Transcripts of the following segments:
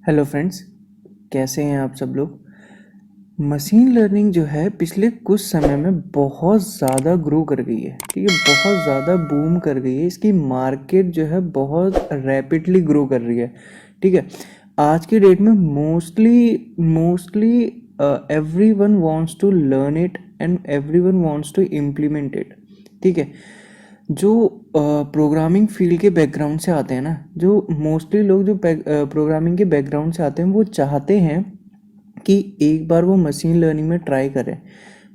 Hello friends, कैसे हैं आप सब लोग। मशीन लर्निंग जो है पिछले कुछ समय में बहुत ज़्यादा ग्रो कर गई है। ठीक है, बहुत ज़्यादा बूम कर गई है। इसकी मार्केट जो है बहुत रैपिडली ग्रो कर रही है। ठीक है, आज की डेट में mostly mostly everyone wants to learn it and everyone wants to implement it. ठीक है, जो प्रोग्रामिंग फील्ड के बैकग्राउंड से आते हैं ना, जो मोस्टली लोग जो प्रोग्रामिंग के बैकग्राउंड से आते हैं वो चाहते हैं कि एक बार वो मशीन लर्निंग में ट्राई करें।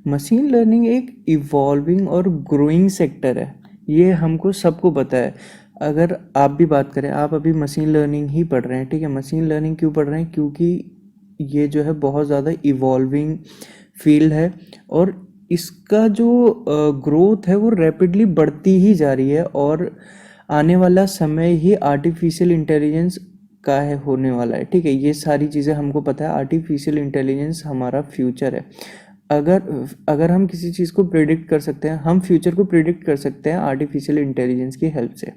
मशीन लर्निंग एक इवॉल्विंग और ग्रोइंग सेक्टर है, ये हमको सबको पता है। अगर आप भी बात करें, आप अभी मशीन लर्निंग ही पढ़ रहे हैं। ठीक है, मशीन लर्निंग क्यों पढ़ रहे हैं? क्योंकि ये जो है बहुत ज़्यादा इवॉल्विंग फील्ड है और इसका जो ग्रोथ है वो रैपिडली बढ़ती ही जा रही है और आने वाला समय ही आर्टिफिशियल इंटेलिजेंस का है, होने वाला है। ठीक है, ये सारी चीज़ें हमको पता है। आर्टिफिशियल इंटेलिजेंस हमारा फ्यूचर है। अगर अगर हम किसी चीज़ को प्रिडिक्ट कर सकते हैं, हम फ्यूचर को प्रिडिक्ट कर सकते हैं आर्टिफिशियल इंटेलिजेंस की हेल्प से।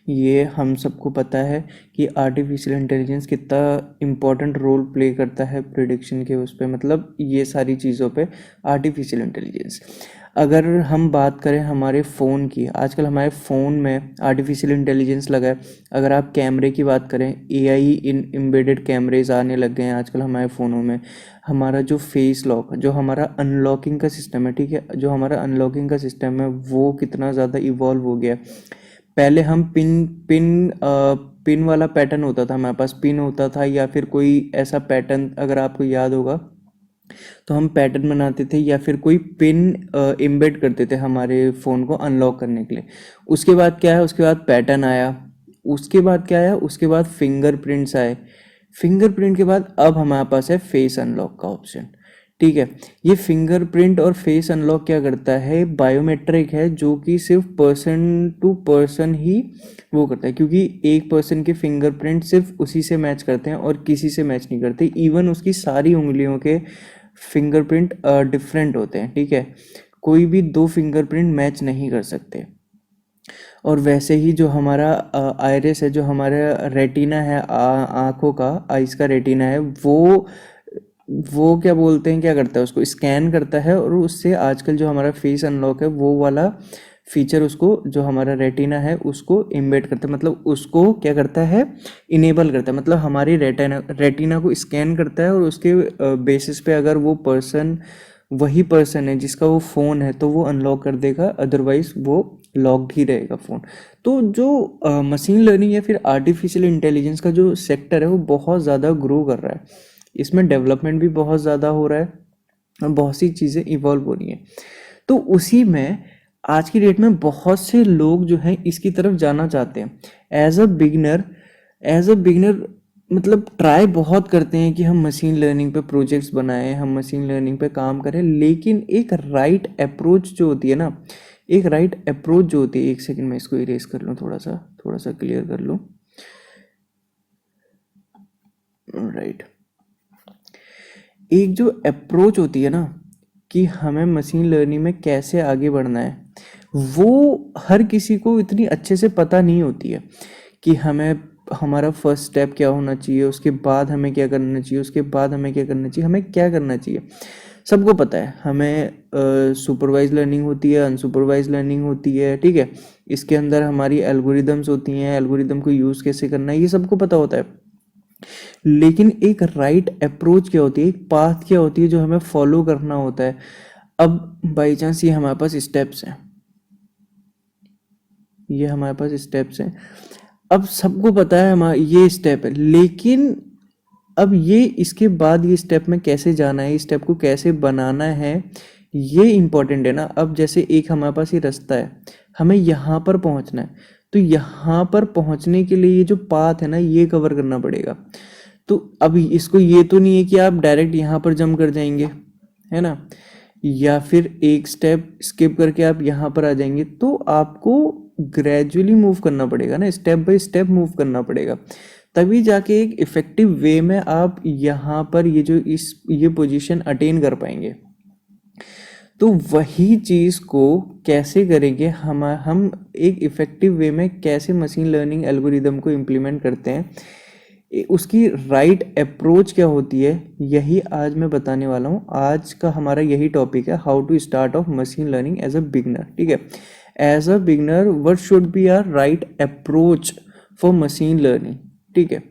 ये हम सबको पता है कि आर्टिफिशियल इंटेलिजेंस कितना इम्पोर्टेंट रोल प्ले करता है प्रिडिक्शन के उस पे, मतलब ये सारी चीज़ों पे आर्टिफिशियल इंटेलिजेंस। अगर हम बात करें हमारे फ़ोन की, आजकल हमारे फ़ोन में आर्टिफिशियल इंटेलिजेंस लगा है। अगर आप कैमरे की बात करें, एआई इन एम्बेडेड कैमरेज आने लग गए हैं आजकल हमारे फ़ोनों में। हमारा जो फेस लॉक, जो हमारा अनलॉकिंग का सिस्टम है, ठीक है, जो हमारा अनलॉकिंग का सिस्टम है वो कितना ज़्यादा इवॉल्व हो गया है। पहले हम पिन वाला पैटर्न होता था, हमारे पास पिन होता था या फिर कोई ऐसा पैटर्न, अगर आपको याद होगा तो हम पैटर्न बनाते थे या फिर कोई पिन एम्बेड करते थे हमारे फ़ोन को अनलॉक करने के लिए। उसके बाद क्या है? उसके बाद पैटर्न आया। उसके बाद क्या आया? उसके बाद फिंगरप्रिंट्स आए। फिंगरप्रिंट के बाद अब हमारे पास है फेस अनलॉक का ऑप्शन। ठीक है, ये फिंगरप्रिंट और फेस अनलॉक क्या करता है? बायोमेट्रिक है, जो कि सिर्फ पर्सन टू पर्सन ही वो करता है, क्योंकि एक पर्सन के फिंगरप्रिंट सिर्फ उसी से मैच करते हैं और किसी से मैच नहीं करते। इवन उसकी सारी उंगलियों के फिंगरप्रिंट डिफरेंट होते हैं। ठीक है, कोई भी दो फिंगरप्रिंट मैच नहीं कर सकते। और वैसे ही जो हमारा आइरिस है, जो हमारा रेटिना है, आँखों का, आइस का रेटिना है, वो क्या बोलते हैं, क्या करता है? उसको स्कैन करता है और उससे आजकल जो हमारा फेस अनलॉक है वो वाला फीचर उसको, जो हमारा रेटिना है उसको इम्बेड करता है, मतलब उसको क्या करता है? इनेबल करता है। मतलब हमारी रेटिना को स्कैन करता है और उसके बेसिस पे अगर वो पर्सन वही पर्सन है जिसका वो फ़ोन है तो वो अनलॉक कर देगा, अदरवाइज वो लॉक्ड ही रहेगा फ़ोन। तो जो मशीन लर्निंग या फिर आर्टिफिशियल इंटेलिजेंस का जो सेक्टर है वो बहुत ज़्यादा ग्रो कर रहा है। इसमें डेवलपमेंट भी बहुत ज़्यादा हो रहा है और बहुत सी चीज़ें इवॉल्व हो रही हैं। तो उसी में आज की डेट में बहुत से लोग जो हैं इसकी तरफ जाना चाहते हैं। एज अ बिगनर मतलब ट्राई बहुत करते हैं कि हम मशीन लर्निंग पे प्रोजेक्ट्स बनाएं, हम मशीन लर्निंग पे काम करें, लेकिन एक राइट अप्रोच जो होती है ना, एक राइट अप्रोच जो होती है, एक सेकंड में इसको इरेज कर लूँ, थोड़ा सा क्लियर कर लूँ। राइट, एक जो अप्रोच होती है ना कि हमें मशीन लर्निंग में कैसे आगे बढ़ना है, वो हर किसी को इतनी अच्छे से पता नहीं होती है कि हमें हमारा फर्स्ट स्टेप क्या होना चाहिए, उसके बाद हमें क्या करना चाहिए, उसके बाद हमें क्या करना चाहिए, हमें क्या करना चाहिए। सबको पता है हमें सुपरवाइज लर्निंग होती है, अनसुपरवाइज लर्निंग होती है। ठीक है, इसके अंदर हमारी एल्गोरिदम्स होती हैं, एल्गोरिदम को यूज़ कैसे करना है ये सबको पता होता है। लेकिन एक राइट अप्रोच क्या होती है, एक पाथ क्या होती है जो हमें फॉलो करना होता है। अब बाई चांस ये हमारे पास स्टेप्स हैं, ये हमारे पास स्टेप्स हैं, अब सबको पता है हमारा ये स्टेप है, लेकिन अब ये इसके बाद ये स्टेप में कैसे जाना है, इस स्टेप को कैसे बनाना है, ये इम्पोर्टेंट है ना। अब जैसे एक हमारे पास ये रास्ता है, हमें यहाँ पर पहुँचना है, तो यहाँ पर पहुँचने के लिए ये जो पाथ है ना ये कवर करना पड़ेगा। तो अब इसको ये तो नहीं है कि आप डायरेक्ट यहाँ पर जंप कर जाएंगे, है ना, या फिर एक स्टेप स्किप करके आप यहाँ पर आ जाएंगे। तो आपको ग्रेजुअली मूव करना पड़ेगा ना, स्टेप बाय स्टेप मूव करना पड़ेगा, तभी जाके एक इफेक्टिव वे में आप यहाँ पर ये पोजीशन अटेन कर पाएंगे। तो वही चीज़ को कैसे करेंगे हम एक इफ़ेक्टिव वे में कैसे मशीन लर्निंग एल्गोरिदम को इम्प्लीमेंट करते हैं, उसकी राइट अप्रोच क्या होती है, यही आज मैं बताने वाला हूँ। आज का हमारा यही टॉपिक है, how to start of machine learning as a beginner. ठीक है, as a beginner what should be our right approach for machine learning. ठीक है,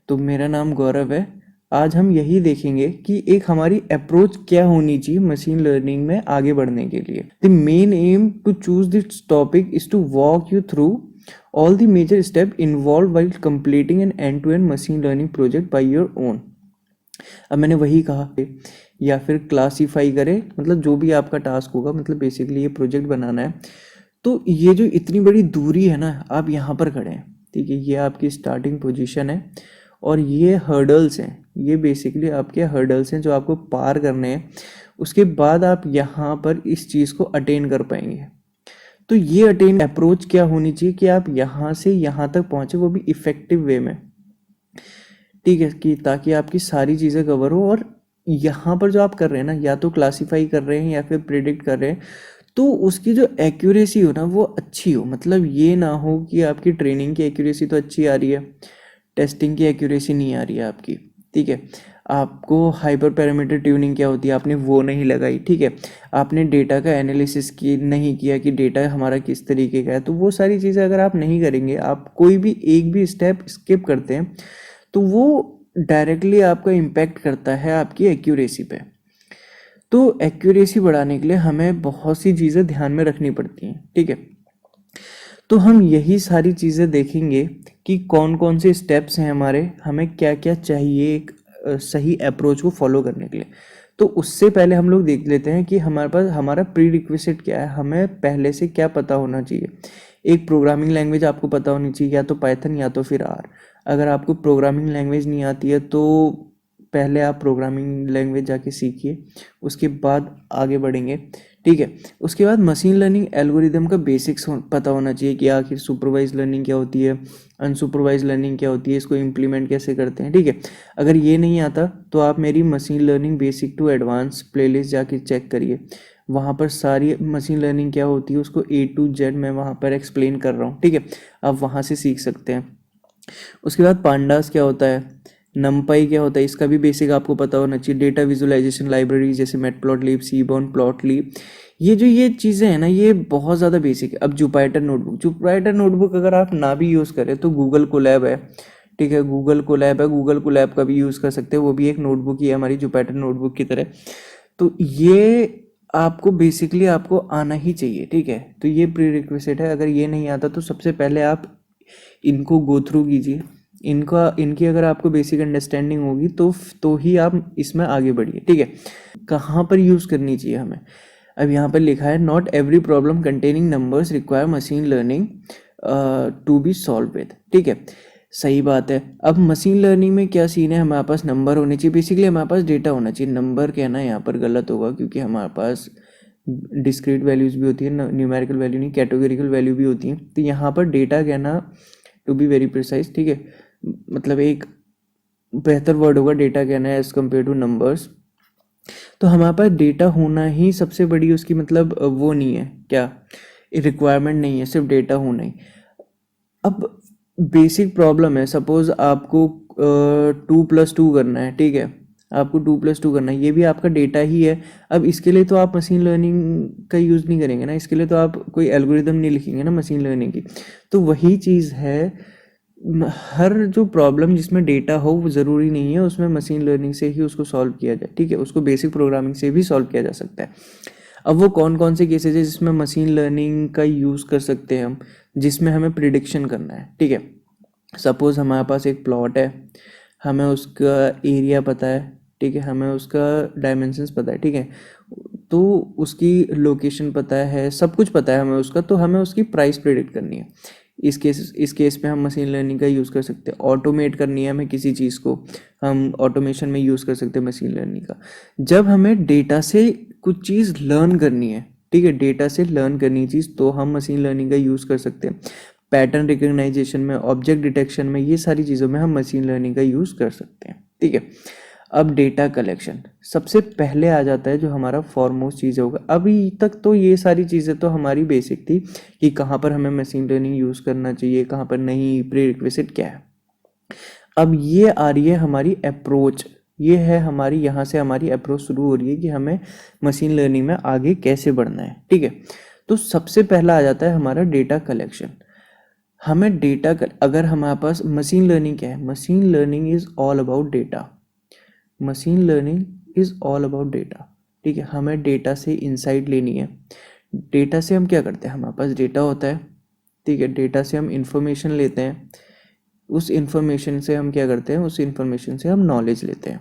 तो मेरा नाम गौरव है। आज हम यही देखेंगे कि एक हमारी अप्रोच क्या होनी चाहिए मशीन लर्निंग में आगे बढ़ने के लिए। The main aim to choose this topic is to walk you through all the major step involved while completing an end-to-end machine learning project by your own। अब मैंने वही कहा, या फिर क्लासीफाई करें, मतलब जो भी आपका टास्क होगा, मतलब बेसिकली ये प्रोजेक्ट बनाना है। तो ये जो इतनी बड़ी दूरी है ना, आप यहाँ पर खड़े हैं। ठीक है, ये आपकी स्टार्टिंग पोजीशन है और ये हर्डल्स हैं, ये बेसिकली आपके हर्डल्स हैं जो आपको पार करने हैं। उसके बाद आप यहाँ पर इस चीज़ को अटेन कर पाएंगे। तो ये अटेन अप्रोच क्या होनी चाहिए कि आप यहाँ से यहाँ तक पहुँचे, वो भी इफ़ेक्टिव वे में। ठीक है, कि ताकि आपकी सारी चीज़ें कवर हो। और यहाँ पर जो आप कर रहे हैं ना, या तो क्लासीफाई कर रहे हैं या फिर प्रिडिक्ट कर रहे हैं, तो उसकी जो एक्यूरेसी हो ना वो अच्छी हो। मतलब ये ना हो कि आपकी ट्रेनिंग की एक्यूरेसी तो अच्छी आ रही है, टेस्टिंग की एक्यूरेसी नहीं आ रही है आपकी। ठीक है, आपको हाइपर पैरामीटर ट्यूनिंग क्या होती है आपने वो नहीं लगाई। ठीक है, आपने डेटा का एनालिसिस की नहीं किया कि डेटा हमारा किस तरीके का है। तो वो सारी चीज़ें अगर आप नहीं करेंगे, आप कोई भी एक भी स्टेप स्किप करते हैं, तो वो डायरेक्टली आपका इम्पैक्ट करता है आपकी एक्यूरेसी पे। तो एक्यूरेसी बढ़ाने के लिए हमें बहुत सी चीज़ें ध्यान में रखनी पड़ती हैं। ठीक है, तो हम यही सारी चीज़ें देखेंगे कि कौन कौन से स्टेप्स हैं हमारे, हमें क्या क्या चाहिए एक सही अप्रोच को फॉलो करने के लिए। तो उससे पहले हम लोग देख लेते हैं कि हमारे पास हमारा प्री रिक्विजिट क्या है, हमें पहले से क्या पता होना चाहिए। एक प्रोग्रामिंग लैंग्वेज आपको पता होनी चाहिए, या तो पाइथन या तो फिर आर। अगर आपको प्रोग्रामिंग लैंग्वेज नहीं आती है तो पहले आप प्रोग्रामिंग लैंग्वेज जाके सीखिए, उसके बाद आगे बढ़ेंगे। ठीक है, उसके बाद मशीन लर्निंग एल्गोरिदम का बेसिक्स पता होना चाहिए कि आखिर सुपरवाइज लर्निंग क्या होती है, अनसुपरवाइज लर्निंग क्या होती है, इसको इम्प्लीमेंट कैसे करते हैं। ठीक है, अगर ये नहीं आता तो आप मेरी machine learning basic to advance playlist जाके चेक करिए, वहाँ पर सारी मशीन लर्निंग क्या होती है उसको A to Z मैं वहाँ पर एक्सप्लेन कर रहा हूँ। ठीक है, आप वहाँ से सीख सकते हैं। उसके बाद पांडास क्या होता है, नमपाई क्या होता है, इसका भी बेसिक आपको पता होना चाहिए। डेटा विजुअलाइजेशन लाइब्रेरी जैसे मैटप्लॉटलिब, सीबॉर्न, प्लॉटली, ये चीज़ें हैं ना, ये बहुत ज़्यादा बेसिक है। अब जुपाइटर नोटबुक अगर आप ना भी यूज़ करें तो गूगल कोलैब है। ठीक है, गूगल कोलैब का भी यूज़ कर सकते हैं, वो भी एक नोटबुक ही है हमारी जुपाइटर नोटबुक की तरह। तो ये आपको बेसिकली आपको आना ही चाहिए। ठीक है, तो ये प्री रिक्विजिट है। अगर ये नहीं आता तो सबसे पहले आप इनको गो थ्रू कीजिए, इनकी अगर आपको बेसिक अंडरस्टैंडिंग होगी तो ही आप इसमें आगे बढ़िए। ठीक है, कहाँ पर यूज़ करनी चाहिए हमें, अब यहाँ पर लिखा है not every problem containing numbers require machine learning to be solve with. ठीक है, सही बात है। अब मशीन लर्निंग में क्या सीन है, हमारे पास नंबर होने चाहिए, बेसिकली हमारे पास डेटा होना चाहिए। नंबर कहना यहाँ पर गलत होगा क्योंकि हमारे पास डिस्क्रीट वैल्यूज़ भी होती है, न्यूमेरिकल वैल्यू नहीं, कैटेगोरिकल वैल्यू भी होती है। तो यहाँ पर डेटा कहना टू बी वेरी प्रिसाइज। ठीक है, मतलब एक बेहतर वर्ड होगा डेटा कहना है एज कम्पेयर टू नंबर्स। तो हमारे पास डेटा होना ही सबसे बड़ी उसकी मतलब वो नहीं है, क्या रिक्वायरमेंट नहीं है, सिर्फ डेटा होना ही। अब बेसिक प्रॉब्लम है, सपोज आपको 2+2 करना है। ठीक है, आपको 2+2 करना है, ये भी आपका डेटा ही है। अब इसके लिए तो आप मशीन लर्निंग का यूज़ नहीं करेंगे ना, इसके लिए तो आप कोई एल्गोरिदम नहीं लिखेंगे ना मशीन लर्निंग की। तो वही चीज़ है, हर जो प्रॉब्लम जिसमें डेटा हो वो ज़रूरी नहीं है उसमें मशीन लर्निंग से ही उसको सॉल्व किया जाए। ठीक है, उसको बेसिक प्रोग्रामिंग से भी सॉल्व किया जा सकता है। अब वो कौन कौन से केसेज है जिसमें मशीन लर्निंग का यूज़ कर सकते हैं हम, जिसमें हमें प्रिडिक्शन करना है। ठीक है, सपोज़ हमारे पास एक प्लॉट है, हमें उसका एरिया पता है। ठीक है, हमें उसका डायमेंशंस पता है। ठीक है, तो उसकी लोकेशन पता है, सब कुछ पता है हमें उसका, तो हमें उसकी प्राइस प्रिडिक्ट करनी है। इस केस में हम मशीन लर्निंग का यूज़ कर सकते हैं। ऑटोमेट करनी है हमें किसी चीज़ को, हम ऑटोमेशन में यूज़ कर सकते हैं मशीन लर्निंग का। जब हमें डेटा से कुछ चीज़ लर्न करनी है, ठीक है, डेटा से लर्न करनी चीज़, तो हम मशीन लर्निंग का यूज़ कर सकते हैं। पैटर्न रिकग्नाइजेशन में, ऑब्जेक्ट डिटेक्शन में, ये सारी चीज़ों में हम मशीन लर्निंग का यूज़ कर सकते हैं। ठीक है, अब डेटा कलेक्शन सबसे पहले आ जाता है, जो हमारा फॉरमोस्ट चीज़ होगा। अभी तक तो ये सारी चीज़ें तो हमारी बेसिक थी कि कहाँ पर हमें मशीन लर्निंग यूज़ करना चाहिए, कहाँ पर नहीं, प्री रिक्विजिट क्या है। अब ये आ रही है हमारी अप्रोच, ये है हमारी, यहाँ से हमारी अप्रोच शुरू हो रही है कि हमें मशीन लर्निंग में आगे कैसे बढ़ना है। ठीक है, तो सबसे पहला आ जाता है हमारा डेटा कलेक्शन। हमें अगर हमारे पास मशीन लर्निंग क्या है, machine learning is all about data, machine learning is all about data. ठीक है, हमें डेटा से इंसाइट लेनी है। डेटा से हम क्या करते हैं, हमारे पास डेटा होता है। ठीक है, डेटा से हम इंफॉर्मेशन लेते हैं, उस इंफॉर्मेशन से हम क्या करते हैं, उस इंफॉर्मेशन से हम नॉलेज लेते हैं।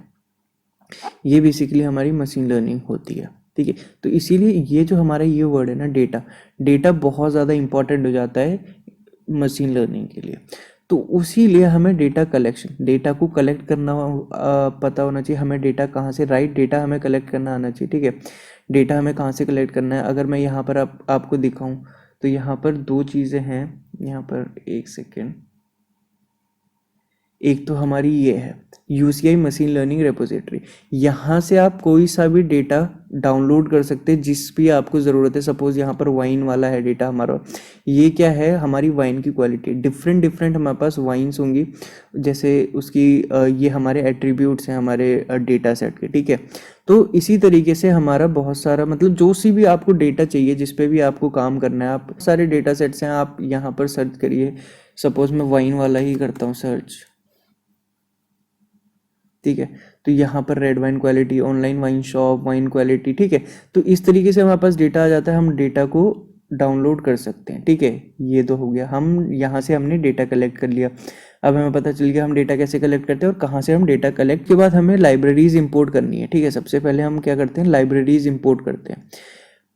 ये बेसिकली हमारी मशीन लर्निंग होती है। ठीक है, तो इसीलिए ये जो हमारा ये वर्ड है ना डेटा, डेटा बहुत ज़्यादा इंपॉर्टेंट हो जाता है मशीन लर्निंग के लिए। तो उसी लिए हमें डेटा कलेक्शन, डेटा को कलेक्ट करना पता होना चाहिए हमें, डेटा कहाँ से, राइट डेटा हमें कलेक्ट करना आना चाहिए। ठीक है, डेटा हमें कहाँ से कलेक्ट करना है, अगर मैं यहाँ पर आपको दिखाऊं तो यहाँ पर दो चीज़ें हैं। यहाँ पर एक सेकेंड, एक तो हमारी ये है UCI मशीन लर्निंग रेपोजिटरी, यहाँ से आप कोई सा भी डेटा डाउनलोड कर सकते हैं जिस भी आपको ज़रूरत है। सपोज़ यहाँ पर वाइन वाला है डेटा हमारा, ये क्या है, हमारी वाइन की क्वालिटी, डिफरेंट डिफरेंट हमारे पास वाइन्स होंगी, जैसे उसकी ये हमारे एट्रीब्यूट्स हैं हमारे डेटा सेट के। ठीक है, तो इसी तरीके से हमारा बहुत सारा, मतलब जो सी भी आपको डेटा चाहिए, जिस पे भी आपको काम करना है, आप सारे डेटा सेट्स हैं, आप यहाँ पर सर्च करिए। सपोज़ मैं वाइन वाला ही करता हूँ सर्च। ठीक है, तो यहाँ पर red wine quality, online wine shop, wine quality. ठीक है, तो इस तरीके से हमारे पास डेटा आ जाता है, हम डेटा को डाउनलोड कर सकते हैं। ठीक है, ये तो हो गया, हम यहाँ से हमने डेटा कलेक्ट कर लिया। अब हमें पता चल गया हम डेटा कैसे कलेक्ट करते हैं और कहाँ से हम डेटा कलेक्ट के बाद हमें लाइब्रेरीज इंपोर्ट करनी है। ठीक है, सबसे पहले हम क्या करते हैं, लाइब्रेरीज इंपोर्ट करते हैं।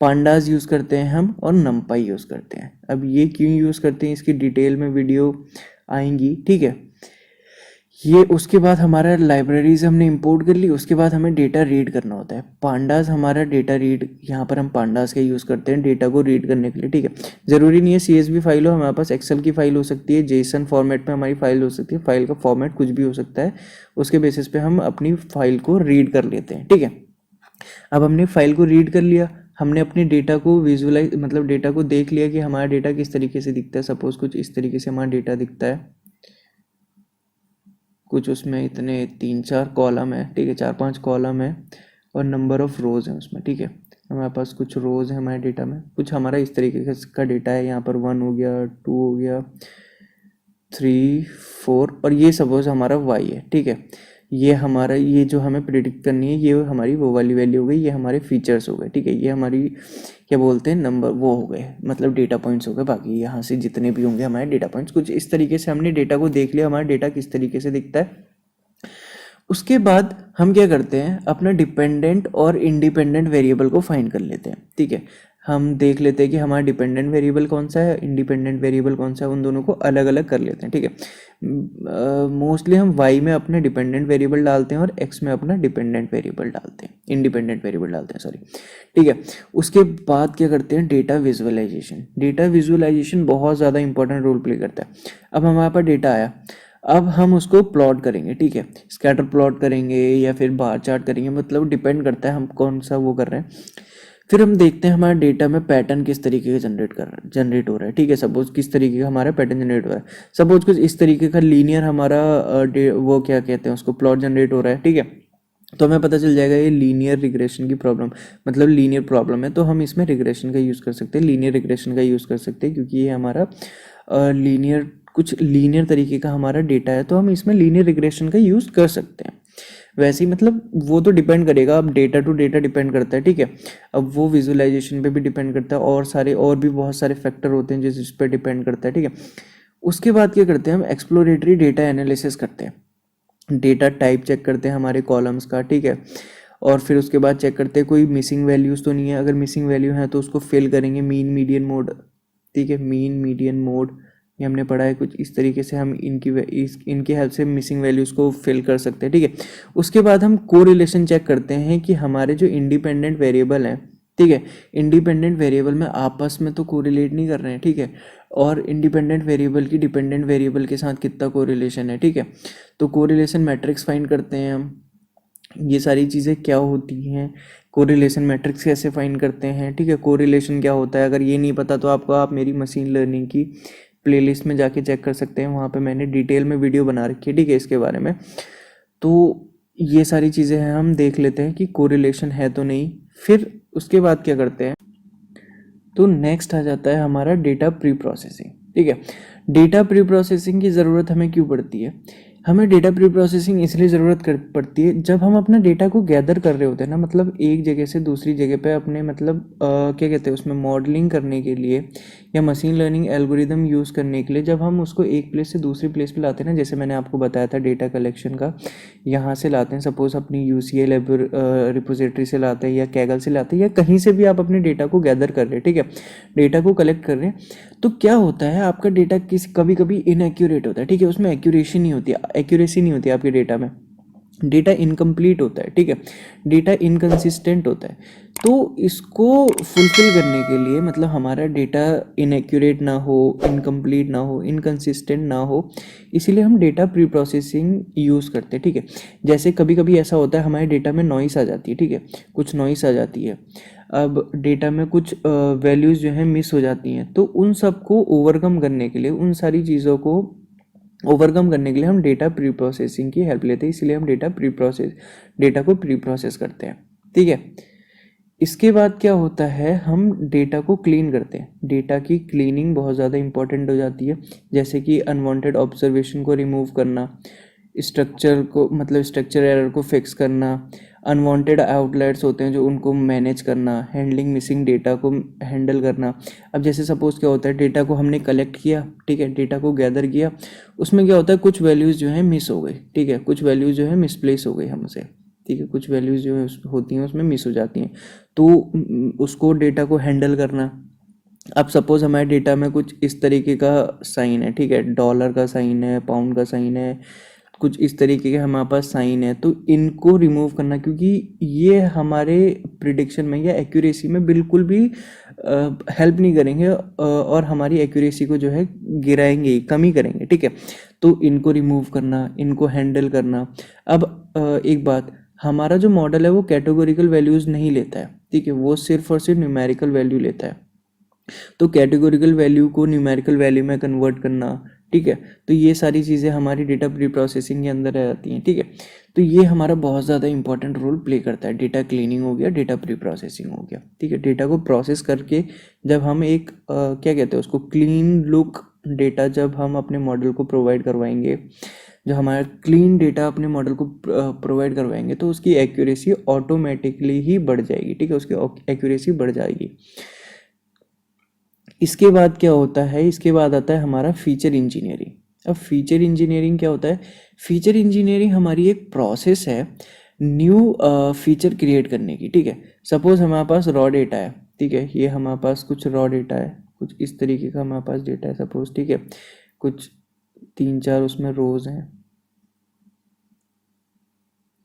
पांडास यूज़ करते हैं हम और नमपाई यूज़ करते हैं। अब ये क्यों यूज़ करते हैं, इसकी डिटेल में वीडियो आएंगी। ठीक है, ये उसके बाद हमारा लाइब्रेरीज हमने इंपोर्ट कर ली, उसके बाद हमें डेटा रीड करना होता है। पांडास हमारा डेटा रीड, यहाँ पर हम पांडास का यूज़ करते हैं डेटा को रीड करने के लिए। ठीक है, ज़रूरी नहीं है CSV फाइल हो, हमारे पास एक्सेल की फाइल हो सकती है, जेसन फॉर्मेट में हमारी फाइल हो सकती है, फाइल का फॉर्मेट कुछ भी हो सकता है, उसके बेसिस पे हम अपनी फाइल को रीड कर लेते हैं। ठीक है, अब हमने फाइल को रीड कर लिया, हमने अपने डेटा को विजुअलाइज, मतलब डेटा को देख लिया कि हमारा डेटा किस तरीके से दिखता है। सपोज कुछ इस तरीके से हमारा डेटा दिखता है, कुछ उसमें इतने 3-4 कॉलम है। ठीक है, 4-5 कॉलम है और नंबर ऑफ रोज़ हैं उसमें। ठीक है, हमारे पास कुछ रोज़ है हमारे डेटा में, कुछ हमारा इस तरीके का डेटा है। यहाँ पर 1 हो गया, 2 हो गया, 3, 4 और ये सपोज हमारा y है। ठीक है, ये हमारा, ये जो हमें प्रिडिक्ट करनी है, ये हमारी वो वाली वैल्यू हो गई, ये हमारे फीचर्स हो गए। ठीक है, ये हमारी क्या बोलते हैं, नंबर वो हो गए, मतलब डेटा पॉइंट्स हो गए। बाकी यहाँ से जितने भी होंगे हमारे डेटा पॉइंट्स, कुछ इस तरीके से हमने डेटा को देख लिया, हमारा डेटा किस तरीके से दिखता है। उसके बाद हम क्या करते हैं, अपना डिपेंडेंट और इंडिपेंडेंट वेरिएबल को फाइंड कर लेते हैं। ठीक है, हम देख लेते हैं कि हमारा डिपेंडेंट वेरिएबल कौन सा है, इंडिपेंडेंट वेरिएबल कौन सा है, उन दोनों को अलग अलग कर लेते हैं। ठीक है, मोस्टली हम y में अपने डिपेंडेंट वेरिएबल डालते हैं और x में अपना डिपेंडेंट वेरिएबल डालते हैं, इंडिपेंडेंट वेरिएबल डालते हैं, सॉरी। ठीक है, उसके बाद क्या करते हैं, डेटा विजुअलाइजेशन। डेटा विजुअलाइजेशन बहुत ज़्यादा इंपॉर्टेंट रोल प्ले करता है। अब हमारे पास डेटा आया, अब हम उसको प्लॉट करेंगे। ठीक है, स्कैटर प्लॉट करेंगे या फिर बार चार्ट करेंगे, मतलब डिपेंड करता है हम कौन सा वो कर रहे हैं। फिर हम देखते हैं हमारे डेटा में पैटर्न किस तरीके का जनरेट हो रहा है। ठीक है, सपोज किस तरीके का हमारा पैटर्न जनरेट हो रहा है, सपोज कुछ इस तरीके का लीनियर हमारा वो क्या कहते हैं उसको, प्लॉट जनरेट हो रहा है। ठीक है, तो हमें पता चल जाएगा ये लीनियर रिग्रेशन की प्रॉब्लम, मतलब लीनियर प्रॉब्लम है, तो हम इसमें रिग्रेशन का यूज़ कर सकते हैं, लीनियर रिग्रेशन का यूज़ कर सकते हैं, क्योंकि ये हमारा लीनियर, कुछ लीनियर तरीके का हमारा डेटा है, तो हम इसमें लीनियर रिग्रेशन का यूज़ कर सकते हैं। वैसे ही मतलब वो तो डिपेंड करेगा, अब डेटा टू डेटा डिपेंड करता है। ठीक है, अब वो विजुअलाइजेशन पे भी डिपेंड करता है, और सारे और भी बहुत सारे फैक्टर होते हैं जिस पे डिपेंड करता है। ठीक है, उसके बाद क्या करते हैं, हम एक्सप्लोरेटरी डेटा एनालिसिस करते हैं, डेटा टाइप चेक करते हैं हमारे कॉलम्स का। ठीक है, और फिर उसके बाद चेक करते हैं कोई मिसिंग वैल्यूज़ तो नहीं है, अगर मिसिंग वैल्यू है तो उसको फिल करेंगे, मीन मीडियन मोड। ठीक है, मीन मीडियन मोड ये हमने पढ़ा है, कुछ इस तरीके से हम इनकी हेल्प से मिसिंग वैल्यूज़ को फिल कर सकते हैं। ठीक है, उसके बाद हम कोरिलेशन चेक करते हैं कि हमारे जो इंडिपेंडेंट वेरिएबल हैं, ठीक है, इंडिपेंडेंट वेरिएबल में आपस में तो कोरिलेट नहीं कर रहे हैं। ठीक है, और इंडिपेंडेंट वेरिएबल की डिपेंडेंट वेरिएबल के साथ कितना कोरिलेशन है। ठीक है, तो कोरिलेशन मैट्रिक्स फाइंड करते हैं हम। ये सारी चीज़ें क्या होती हैं, कोरिलेशन मैट्रिक्स कैसे फाइंड करते हैं। ठीक है, कोरिलेशन क्या होता है, अगर ये नहीं पता तो आप मेरी मशीन लर्निंग की प्लेलिस्ट में जाके चेक कर सकते हैं, वहाँ पे मैंने डिटेल में वीडियो बना रखी है, ठीक है, इसके बारे में। तो ये सारी चीज़ें हैं, हम देख लेते हैं कि कोरिलेशन है तो नहीं। फिर उसके बाद क्या करते हैं, तो नेक्स्ट आ जाता है हमारा डेटा प्री प्रोसेसिंग, ठीक है। डेटा प्री प्रोसेसिंग की ज़रूरत हमें क्यों पड़ती है? हमें डेटा प्री प्रोसेसिंग इसलिए ज़रूरत पड़ती है जब हम अपना डेटा को गैदर कर रहे होते हैं ना, मतलब एक जगह से दूसरी जगह पे अपने मतलब क्या कहते हैं उसमें मॉडलिंग करने के लिए या मशीन लर्निंग एल्गोरिदम यूज़ करने के लिए, जब हम उसको एक प्लेस से दूसरी प्लेस पे लाते हैं ना, जैसे मैंने आपको बताया था डेटा कलेक्शन का, यहाँ से लाते हैं सपोज़ अपनी UCL रिपोजिटरी से लाते हैं या कैगल से लाते हैं या कहीं से भी आप अपने डेटा को गैदर कर रहे हैं, ठीक है, डेटा को कलेक्ट कर रहे हैं, तो क्या होता है आपका डेटा कभी कभी इनएक्यूरेट होता है, ठीक है, उसमें एक्यूरेसी नहीं होती आपके डेटा में, डेटा इनकम्प्लीट होता है, ठीक है, डेटा इनकंसिस्टेंट होता है। तो इसको फुलफिल करने के लिए, मतलब हमारा डेटा इनएक्यूरेट ना हो, इनकम्प्लीट ना हो, इनकंसिस्टेंट ना हो, इसीलिए हम डेटा प्री प्रोसेसिंग यूज़ करते हैं, ठीक है। जैसे कभी कभी ऐसा होता है हमारे डेटा में नॉइस आ जाती है, ठीक है, कुछ नॉइस आ जाती है, अब डेटा में कुछ वैल्यूज़ जो हैं मिस हो जाती हैं, तो उन सब को ओवरकम करने के लिए, उन सारी चीज़ों को ओवरकम करने के लिए हम डेटा प्री प्रोसेसिंग की हेल्प लेते हैं, इसीलिए हम डेटा को प्री प्रोसेस करते हैं, ठीक है। इसके बाद क्या होता है, हम डेटा को क्लीन करते हैं, डेटा की क्लीनिंग बहुत ज़्यादा इंपॉर्टेंट हो जाती है, जैसे कि अनवांटेड ऑब्जर्वेशन को रिमूव करना, स्ट्रक्चर एरर को फिक्स करना, अनवांटेड आउटलेट्स होते हैं जो उनको मैनेज करना, हैंडलिंग मिसिंग डेटा को हैंडल करना। अब जैसे सपोज़ क्या होता है, डेटा को हमने कलेक्ट किया, ठीक है, डेटा को गैदर किया, उसमें क्या होता है कुछ वैल्यूज़ जो है मिस हो गई, ठीक है, कुछ वैल्यूज़ जो है मिसप्लेस हो गई हमसे, ठीक है, कुछ वैल्यूज़ जो है होती हैं उसमें मिस हो जाती हैं, तो उसको डेटा को हैंडल करना। अब सपोज़ हमारे डेटा में कुछ इस तरीके का साइन है, ठीक है, डॉलर का साइन है, पाउंड का साइन है, कुछ इस तरीके के हमारे पास साइन है, तो इनको रिमूव करना, क्योंकि ये हमारे प्रिडिक्शन में या एक्यूरेसी में बिल्कुल भी हेल्प नहीं करेंगे, और हमारी एक्यूरेसी को जो है गिराएंगे, कमी करेंगे, ठीक है। तो इनको रिमूव करना, इनको हैंडल करना। अब एक बात, हमारा जो मॉडल है वो कैटेगोरिकल वैल्यूज़ नहीं लेता है, ठीक है, वो सिर्फ और सिर्फ न्यूमेरिकल वैल्यू लेता है, तो कैटेगोरिकल वैल्यू को न्यूमेरिकल वैल्यू में कन्वर्ट करना, ठीक है, तो ये सारी चीज़ें हमारी डेटा प्री प्रोसेसिंग के अंदर आ जाती हैं, ठीक है। तो ये हमारा बहुत ज़्यादा इंपॉर्टेंट रोल प्ले करता है, डेटा क्लीनिंग हो गया, डेटा प्री प्रोसेसिंग हो गया, ठीक है। डेटा को प्रोसेस करके जब हम एक क्या कहते हैं उसको, क्लीन लुक डेटा जब हम अपने मॉडल को प्रोवाइड करवाएंगे, जो हमारा क्लीन डेटा अपने मॉडल को प्रोवाइड करवाएंगे, तो उसकी एक्यूरेसी ऑटोमेटिकली ही बढ़ जाएगी, ठीक है, उसकी एक्यूरेसी बढ़ जाएगी। इसके बाद क्या होता है, इसके बाद आता है हमारा फीचर इंजीनियरिंग। अब फीचर इंजीनियरिंग क्या होता है? फीचर इंजीनियरिंग हमारी एक प्रोसेस है न्यू फीचर क्रिएट करने की, ठीक है। सपोज हमारे पास रॉ डेटा है, ठीक है, ये हमारे पास कुछ रॉ डेटा है, कुछ इस तरीके का हमारे पास डेटा है सपोज, ठीक है, कुछ 3-4 उसमें रोज हैं,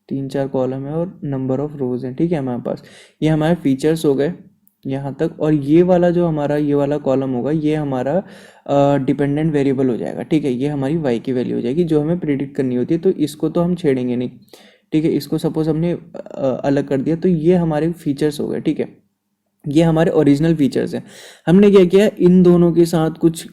3-4 कॉलम है और नंबर ऑफ रोज हैं, ठीक है, हमारे पास ये हमारे फीचर्स हो गए यहाँ तक। और ये वाला जो हमारा ये वाला कॉलम होगा, ये हमारा डिपेंडेंट वेरिएबल हो जाएगा, ठीक है, ये हमारी वाई की वैल्यू हो जाएगी जो हमें प्रिडिक्ट करनी होती है, तो इसको तो हम छेड़ेंगे नहीं, ठीक है, इसको सपोज हमने अलग कर दिया, तो ये हमारे फीचर्स हो गए, ठीक है, ये हमारे ओरिजिनल फीचर्स हैं। हमने क्या किया, इन दोनों के साथ कुछ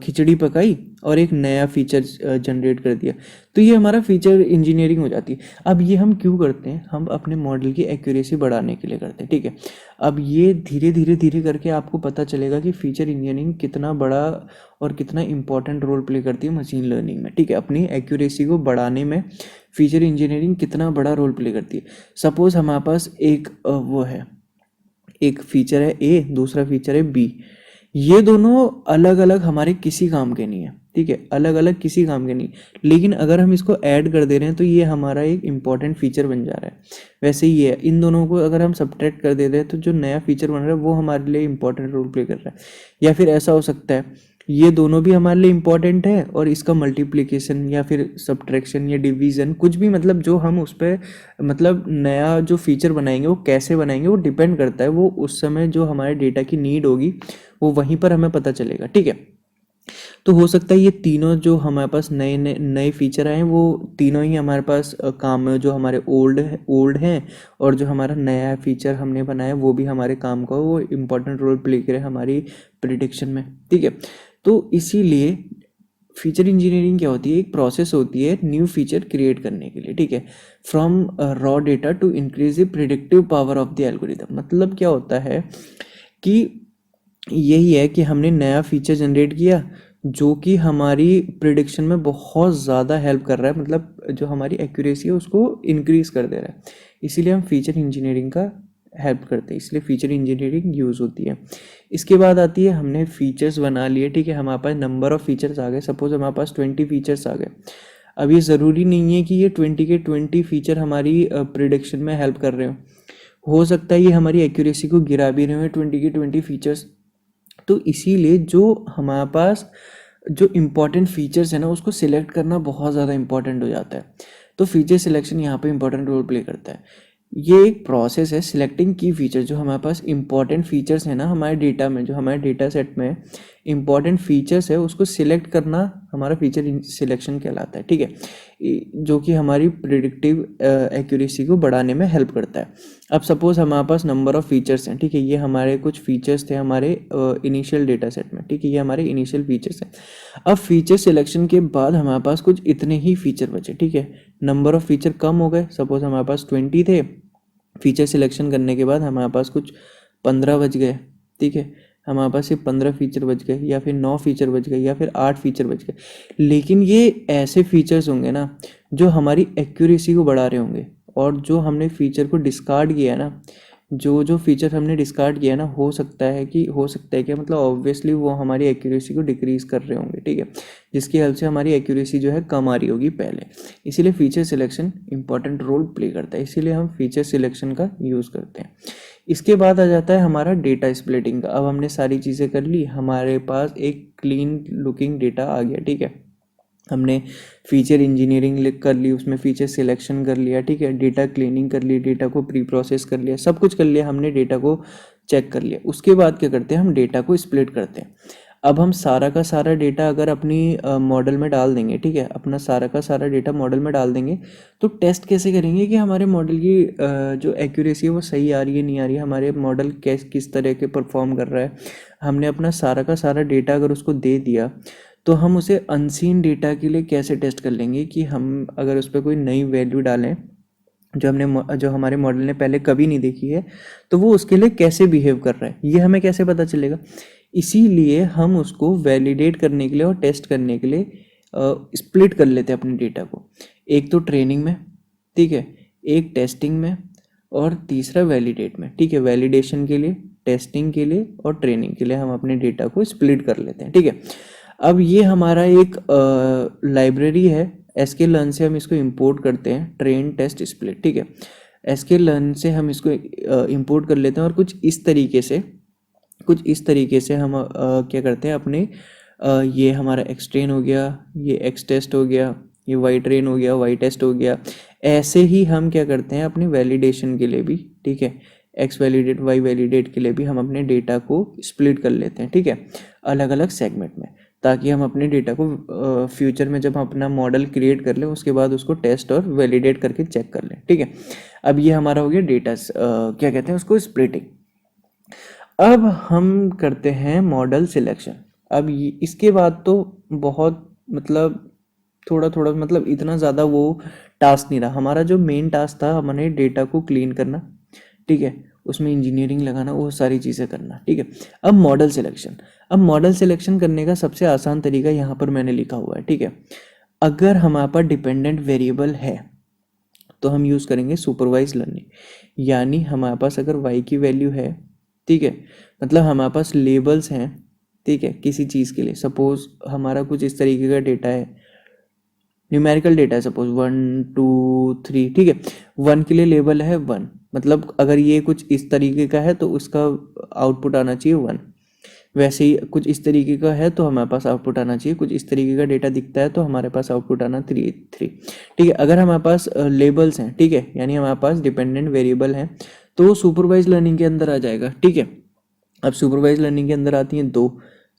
खिचड़ी पकाई और एक नया फीचर जनरेट कर दिया, तो ये हमारा फीचर इंजीनियरिंग हो जाती है। अब ये हम क्यों करते हैं? हम अपने मॉडल की एक्यूरेसी बढ़ाने के लिए करते हैं, ठीक है। अब ये धीरे धीरे करके आपको पता चलेगा कि फीचर इंजीनियरिंग कितना बड़ा और कितना इंपॉर्टेंट रोल प्ले करती है मशीन लर्निंग में, ठीक है, अपनी एक्यूरेसी को बढ़ाने में फीचर इंजीनियरिंग कितना बड़ा रोल प्ले करती है। सपोज हमारे पास एक वो है, एक फीचर है ए, दूसरा फीचर है बी, ये दोनों अलग अलग हमारे किसी काम के नहीं है, ठीक है, अलग अलग किसी काम के नहीं, लेकिन अगर हम इसको ऐड कर दे रहे हैं तो ये हमारा एक इम्पॉर्टेंट फीचर बन जा रहा है। वैसे ही है, इन दोनों को अगर हम सब्ट्रैक्ट कर देते हैं तो जो नया फीचर बन रहा है वो हमारे लिए इंपॉर्टेंट रोल प्ले कर रहा है। या फिर ऐसा हो सकता है ये दोनों भी हमारे लिए इम्पॉर्टेंट है और इसका मल्टीप्लिकेशन या फिर सब्ट्रैक्शन या डिवीज़न कुछ भी, मतलब जो हम उस पर मतलब नया जो फीचर बनाएंगे वो कैसे बनाएंगे वो डिपेंड करता है, वो उस समय जो हमारे डेटा की नीड होगी वो वहीं पर हमें पता चलेगा, ठीक है। तो हो सकता है ये तीनों जो हमारे पास नए नए नए फीचर आए हैं वो तीनों ही हमारे पास काम में जो हमारे ओल्ड हैं, और जो हमारा नया फीचर हमने बनाया वो भी हमारे काम का वो इम्पोर्टेंट रोल प्ले करे हमारी प्रिडिक्शन में, ठीक है। तो इसीलिए फीचर इंजीनियरिंग क्या होती है, एक प्रोसेस होती है न्यू फीचर क्रिएट करने के लिए, ठीक है, from raw data to increase the predictive power of the algorithm. मतलब क्या होता है कि यही है कि हमने नया फीचर जनरेट किया जो कि हमारी प्रिडिक्शन में बहुत ज़्यादा हेल्प कर रहा है, मतलब जो हमारी एक्यूरेसी है उसको इंक्रीज़ कर दे रहा है, इसीलिए हम फीचर इंजीनियरिंग का हेल्प करते हैं, इसलिए फीचर इंजीनियरिंग यूज़ होती है। इसके बाद आती है, हमने फीचर्स बना लिए, ठीक है, हमारे पास नंबर ऑफ़ फीचर्स आ गए, सपोज हमारे पास 20 फीचर्स आ गए। अब ये ज़रूरी नहीं है कि ये 20 के 20 फीचर हमारी प्रिडिक्शन में हेल्प कर रहे हो सकता है ये हमारी एक्यूरेसी को गिरा भी रहे हो 20 के 20 फीचर्स। तो इसीलिए जो हमारे पास जो इम्पोर्टेंट फीचर्स है ना उसको सिलेक्ट करना बहुत ज़्यादा इंपॉर्टेंट हो जाता है। तो फीचर सिलेक्शन यहाँ पे इंपॉर्टेंट रोल प्ले करता है। ये एक प्रोसेस है सिलेक्टिंग की फीचर, जो हमारे पास इंपॉर्टेंट फीचर्स है ना हमारे डेटा में, जो हमारे डेटा सेट में इंपॉर्टेंट फीचर्स है उसको सिलेक्ट करना हमारा फीचर सिलेक्शन कहलाता है, ठीक है, जो कि हमारी प्रिडिक्टिव एक्यूरेसी को बढ़ाने में हेल्प करता है। अब सपोज हमारे पास नंबर ऑफ़ फीचर्स हैं, ठीक है, ये हमारे कुछ फीचर्स थे हमारे इनिशियल डेटा सेट में, ठीक है, ये हमारे इनिशियल फीचर्स हैं। अब फीचर सिलेक्शन के बाद हमारे पास कुछ इतने ही फीचर बचे, ठीक है, नंबर ऑफ़ फीचर कम हो गए, सपोज हमारे पास 20 थे, फीचर सिलेक्शन करने के बाद हमारे पास कुछ 15 बच गए, ठीक है, हमारे पास सिर्फ 15 फीचर बच गए, या फिर 9 फीचर बच गए, या फिर 8 फीचर बच गए। लेकिन ये ऐसे फीचर्स होंगे ना जो हमारी एक्यूरेसी को बढ़ा रहे होंगे, और जो हमने फीचर को डिस्कार्ड किया है ना, जो फीचर हमने डिस्कार्ड किया ना, हो सकता है क्या, मतलब ऑब्वियसली वो हमारी एक्यूरेसी को डिक्रीज़ कर रहे होंगे, ठीक है, जिसकी हेल्प से हमारी एक्यूरेसी जो है कम आ रही होगी पहले। इसीलिए feature selection important role play करता है, इसीलिए हम फीचर सिलेक्शन का यूज़ करते हैं। इसके बाद आ जाता है हमारा डेटा स्प्लिटिंग का। अब हमने सारी चीज़ें कर ली, हमारे पास एक क्लीन लुकिंग डेटा आ गया, ठीक है, हमने फीचर इंजीनियरिंग कर ली, उसमें फीचर सिलेक्शन कर लिया, ठीक है, डेटा क्लीनिंग कर ली, डेटा को प्री प्रोसेस कर लिया, सब कुछ कर लिया हमने, डेटा को चेक कर लिया। उसके बाद क्या करते हैं, हम डेटा को स्प्लिट करते हैं। अब हम सारा का सारा डेटा अगर अपनी मॉडल में डाल देंगे, ठीक है, अपना सारा का सारा डेटा मॉडल में डाल देंगे, तो टेस्ट कैसे करेंगे कि हमारे मॉडल की जो एक्यूरेसी है वो सही आ रही है, नहीं आ रही है, हमारे मॉडल किस तरह के परफॉर्म कर रहा है। हमने अपना सारा का सारा डेटा अगर उसको दे दिया, तो हम उसे अनसीन डेटा के लिए कैसे टेस्ट कर लेंगे कि हम अगर उस पर कोई नई वैल्यू डालें जो हमारे मॉडल ने पहले कभी नहीं देखी है, तो वो उसके लिए कैसे बिहेव कर रहा है, ये हमें कैसे पता चलेगा। इसीलिए हम उसको वैलिडेट करने के लिए और टेस्ट करने के लिए स्प्लिट कर लेते हैं अपने डेटा को, एक तो ट्रेनिंग में, ठीक है, एक टेस्टिंग में, और तीसरा वैलिडेट में, ठीक है, वैलिडेशन के लिए, टेस्टिंग के लिए और ट्रेनिंग के लिए हम अपने डेटा को स्प्लिट कर लेते हैं, ठीक है। अब ये हमारा एक लाइब्रेरी है, sklearn से हम इसको इंपोर्ट करते हैं, ट्रेन टेस्ट स्प्लिट, ठीक है, sklearn से हम इसको इंपोर्ट कर लेते हैं, और कुछ इस तरीके से हम क्या करते हैं अपने ये हमारा xtrain हो गया, ये xtest हो गया, ये ytrain हो गया, ytest हो गया, ऐसे ही हम क्या करते हैं अपने वैलिडेशन के लिए भी, ठीक है, x वैलिडेट y वैलिडेट के लिए भी हम अपने डेटा को स्प्लिट कर लेते हैं, ठीक है, अलग अलग सेगमेंट में, ताकि हम अपने डेटा को फ्यूचर में जब हम अपना मॉडल क्रिएट कर लें उसके बाद उसको टेस्ट और वैलिडेट करके चेक कर लें, ठीक है। अब ये हमारा हो गया डेटा क्या कहते हैं उसको, स्प्लिटिंग। अब हम करते हैं मॉडल सिलेक्शन। अब इसके बाद तो बहुत मतलब थोड़ा थोड़ा मतलब इतना ज़्यादा वो टास्क नहीं रहा, हमारा जो मेन टास्क था हमने डेटा को क्लीन करना, ठीक है, उसमें इंजीनियरिंग लगाना, वो सारी चीज़ें करना, ठीक है। अब मॉडल सिलेक्शन करने का सबसे आसान तरीका यहाँ पर मैंने लिखा हुआ है, ठीक है। अगर हमारे पास डिपेंडेंट वेरिएबल है तो हम यूज़ करेंगे सुपरवाइज लर्निंग, यानी हमारे पास अगर y की वैल्यू है, ठीक है, मतलब हमारे पास लेबल्स हैं, ठीक है, किसी चीज़ के लिए, सपोज हमारा कुछ इस तरीके का डेटा है, न्यूमेरिकल डेटा है, सपोज 1 2 3, ठीक है, 1 के लिए लेबल है 1, मतलब अगर ये कुछ इस तरीके का है तो उसका आउटपुट आना चाहिए 1, वैसे ही कुछ इस तरीके का है तो हमारे पास आउटपुट आना चाहिए, कुछ इस तरीके का डेटा दिखता है तो हमारे पास आउटपुट आना 3 3, ठीक है। अगर हमारे पास लेबल्स हैं, ठीक है, यानी हमारे पास डिपेंडेंट वेरिएबल हैं, तो सुपरवाइज लर्निंग के अंदर आ जाएगा, ठीक है। अब सुपरवाइज लर्निंग के अंदर आती हैं 2,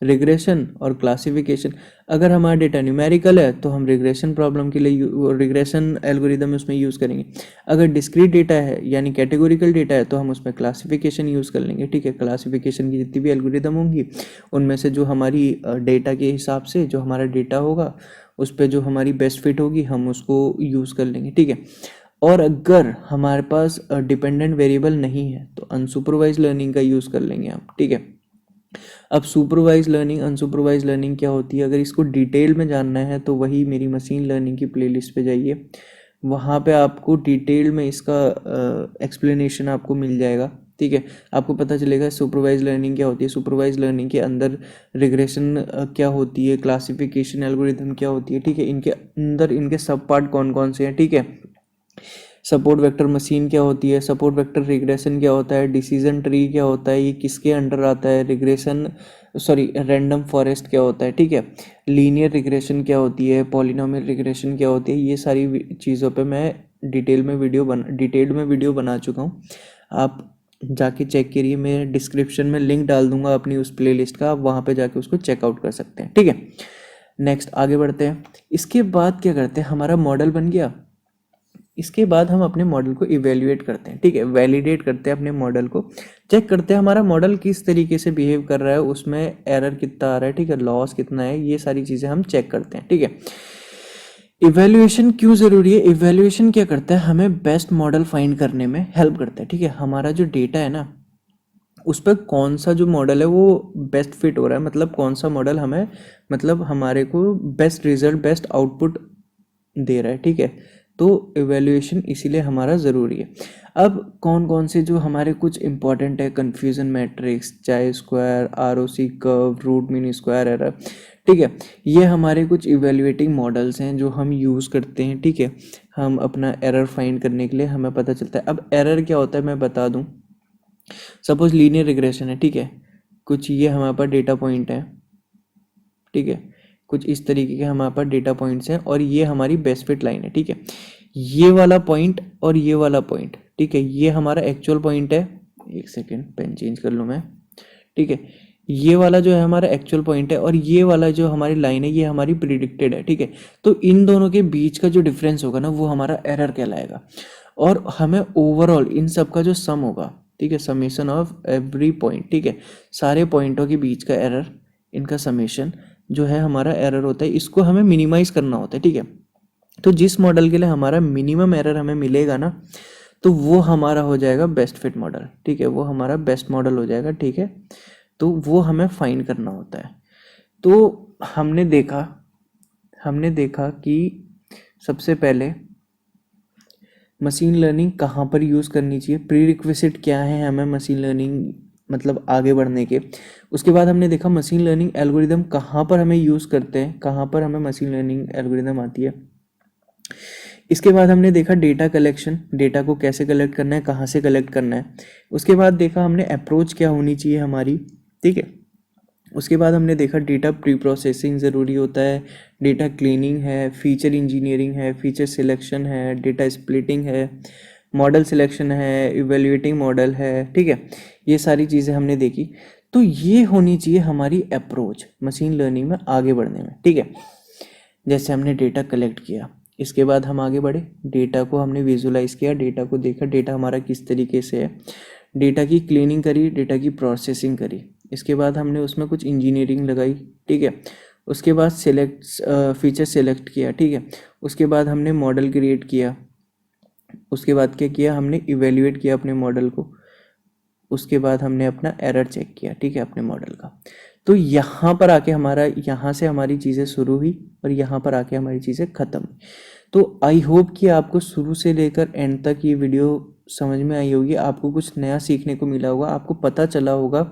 रिग्रेशन और क्लासिफिकेशन। अगर हमारा डेटा न्यूमेरिकल है तो हम रिग्रेशन प्रॉब्लम के लिए रिग्रेशन एल्गोरिदम उसमें यूज़ करेंगे। अगर डिस्क्रीट डेटा है यानी कैटेगोरिकल डेटा है तो हम उसमें क्लासिफिकेशन यूज़ कर लेंगे, ठीक है। क्लासिफिकेशन की जितनी भी एल्गोरिदम होंगी उनमें से जो हमारी डेटा के हिसाब से जो हमारा डेटा होगा उस पर जो हमारी बेस्ट फिट होगी हम उसको यूज़ कर लेंगे, ठीक है। और अगर हमारे पास डिपेंडेंट वेरिएबल नहीं है तो अनसुपरवाइज लर्निंग का यूज़ कर लेंगे हम, ठीक है। अब सुपरवाइज लर्निंग अनसुपरवाइज लर्निंग क्या होती है, अगर इसको डिटेल में जानना है तो वही मेरी मशीन लर्निंग की प्लेलिस्ट पे जाइए, वहाँ पे आपको डिटेल में इसका एक्सप्लेनेशन आपको मिल जाएगा, ठीक है। आपको पता चलेगा सुपरवाइज लर्निंग क्या होती है, सुपरवाइज लर्निंग के अंदर रिग्रेशन क्या होती है, क्लासिफिकेशन एल्गोरिथम क्या होती है, ठीक है। इनके अंदर इनके सब पार्ट कौन कौन से हैं, ठीक है। सपोर्ट वेक्टर मशीन क्या होती है, सपोर्ट वेक्टर रिग्रेशन क्या होता है, डिसीजन ट्री क्या होता है, ये किसके अंडर आता है, रिग्रेशन रैंडम फॉरेस्ट क्या होता है, ठीक है। लीनियर रिग्रेशन क्या होती है, पॉलिनोमियल रिग्रेशन क्या होती है, ये सारी चीज़ों पे मैं डिटेल्ड में वीडियो बना चुका हूँ। आप जाके चेक करिए, मैं डिस्क्रिप्शन में लिंक डाल दूंगा अपनी उस प्लेलिस्ट का, आप वहाँ पे जाके उसको चेकआउट कर सकते हैं, ठीक है। नेक्स्ट आगे बढ़ते हैं। इसके बाद क्या करते हैं, हमारा मॉडल बन गया। इसके बाद हम अपने मॉडल को इवेल्युएट करते हैं, ठीक है। वैलिडेट करते हैं अपने मॉडल को, चेक करते हैं हमारा मॉडल किस तरीके से बिहेव कर रहा है, उसमें एरर कितना आ रहा है, ठीक है, लॉस कितना है, ये सारी चीज़ें हम चेक करते हैं, ठीक है। इवेल्युएशन क्यों ज़रूरी है, इवेल्युएशन क्या करता है, हमें बेस्ट मॉडल फाइंड करने में हेल्प करता है, ठीक है। हमारा जो डेटा है ना उस पर कौन सा जो मॉडल है वो बेस्ट फिट हो रहा है, मतलब कौन सा मॉडल हमें मतलब हमारे को बेस्ट रिजल्ट बेस्ट आउटपुट दे रहा है, ठीक है। तो इवेल्युएशन इसीलिए हमारा ज़रूरी है। अब कौन कौन से जो हमारे कुछ इंपॉर्टेंट है, confusion matrix, chi square, ROC curve, root mean square error, ठीक है। ये हमारे कुछ इवेल्युएटिंग मॉडल्स हैं जो हम यूज़ करते हैं, ठीक है। हम अपना एरर फाइंड करने के लिए हमें पता चलता है। अब एरर क्या होता है मैं बता दूं। सपोज लीनियर रिग्रेशन है, ठीक है। कुछ ये हमारे पास डेटा पॉइंट है, ठीक है। कुछ इस तरीके के हमारे पास डेटा पॉइंट्स हैं और ये हमारी बेस्ट फिट लाइन है, ठीक है। ये वाला पॉइंट और ये वाला पॉइंट, ठीक है, ये हमारा एक्चुअल पॉइंट है। एक सेकेंड पेन चेंज कर लूँ मैं, ठीक है। ये वाला जो है हमारा एक्चुअल पॉइंट है और ये वाला जो हमारी लाइन है ये हमारी प्रिडिक्टेड है, ठीक है। तो इन दोनों के बीच का जो डिफरेंस होगा ना वो हमारा एरर कहलाएगा। और हमें ओवरऑल इन सब का जो सम होगा, ठीक है, समेशन ऑफ एवरी पॉइंट, ठीक है, सारे पॉइंटों के बीच का एरर, इनका समेशन जो है हमारा एरर होता है, इसको हमें मिनिमाइज करना होता है, ठीक है। तो जिस मॉडल के लिए हमारा मिनिमम एरर हमें मिलेगा ना तो वो हमारा हो जाएगा बेस्ट फिट मॉडल, ठीक है, वो हमारा बेस्ट मॉडल हो जाएगा, ठीक है। तो वो हमें फाइंड करना होता है। तो हमने देखा कि सबसे पहले मशीन लर्निंग कहाँ पर यूज़ करनी चाहिए, प्री रिक्विजिट क्या है हमें मशीन लर्निंग मतलब आगे बढ़ने के। उसके बाद हमने देखा मशीन लर्निंग एल्गोरिदम कहाँ पर हमें यूज़ करते हैं, कहाँ पर हमें मशीन लर्निंग एल्गोरिदम आती है। इसके बाद हमने देखा डेटा कलेक्शन, डेटा को कैसे कलेक्ट करना है, कहाँ से कलेक्ट करना है। उसके बाद देखा हमने अप्रोच क्या होनी चाहिए हमारी, ठीक है। उसके बाद हमने देखा डेटा प्री प्रोसेसिंग ज़रूरी होता है, डेटा क्लीनिंग है, फीचर इंजीनियरिंग है, फीचर सिलेक्शन है, डेटा स्प्लिटिंग है, मॉडल सिलेक्शन है, इवेल्युएटिंग मॉडल है, ठीक है। ये सारी चीज़ें हमने देखी। तो ये होनी चाहिए हमारी अप्रोच मशीन लर्निंग में आगे बढ़ने में, ठीक है। जैसे हमने डेटा कलेक्ट किया, इसके बाद हम आगे बढ़े, डेटा को हमने विजुलाइज किया, डेटा को देखा, डेटा हमारा किस तरीके से है, डेटा की क्लीनिंग करी, डेटा की प्रोसेसिंग करी। इसके बाद हमने उसमें कुछ इंजीनियरिंग लगाई, ठीक है। उसके बाद फीचर सेलेक्ट किया, ठीक है। उसके बाद हमने मॉडल क्रिएट किया। उसके बाद क्या किया, हमने इवेल्युएट किया अपने मॉडल को। उसके बाद हमने अपना एरर चेक किया, ठीक है, अपने मॉडल का। तो यहाँ पर आके यहाँ से हमारी चीज़ें शुरू हुई और यहाँ पर आके हमारी चीज़ें ख़त्म हुई। तो आई होप कि आपको शुरू से लेकर एंड तक ये वीडियो समझ में आई होगी, आपको कुछ नया सीखने को मिला होगा, आपको पता चला होगा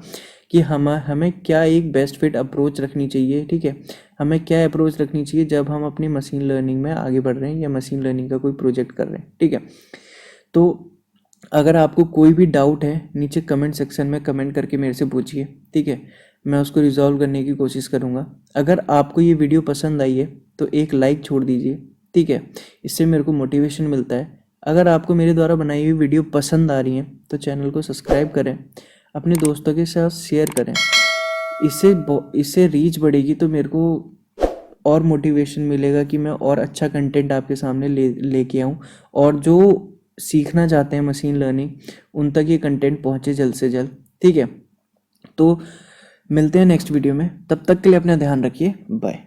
कि हमें क्या एक बेस्ट फिट अप्रोच रखनी चाहिए, ठीक है। हमें क्या अप्रोच रखनी चाहिए जब हम अपनी मशीन लर्निंग में आगे बढ़ रहे हैं या मशीन लर्निंग का कोई प्रोजेक्ट कर रहे हैं, ठीक है। तो अगर आपको कोई भी डाउट है नीचे कमेंट सेक्शन में कमेंट करके मेरे से पूछिए, ठीक है, मैं उसको रिजॉल्व करने की कोशिश करूँगा। अगर आपको ये वीडियो पसंद आई है तो एक लाइक छोड़ दीजिए, ठीक है, इससे मेरे को मोटिवेशन मिलता है। अगर आपको मेरे द्वारा बनाई हुई वीडियो पसंद आ रही है तो चैनल को सब्सक्राइब करें, अपने दोस्तों के साथ शेयर करें। इससे रीच बढ़ेगी तो मेरे को और मोटिवेशन मिलेगा कि मैं और अच्छा कंटेंट आपके सामने लेके आऊँ, और जो सीखना चाहते हैं मशीन लर्निंग उन तक ये कंटेंट पहुँचे जल्द से जल्द। ठीक है, तो मिलते हैं नेक्स्ट वीडियो में, तब तक के लिए अपना ध्यान रखिए, बाय।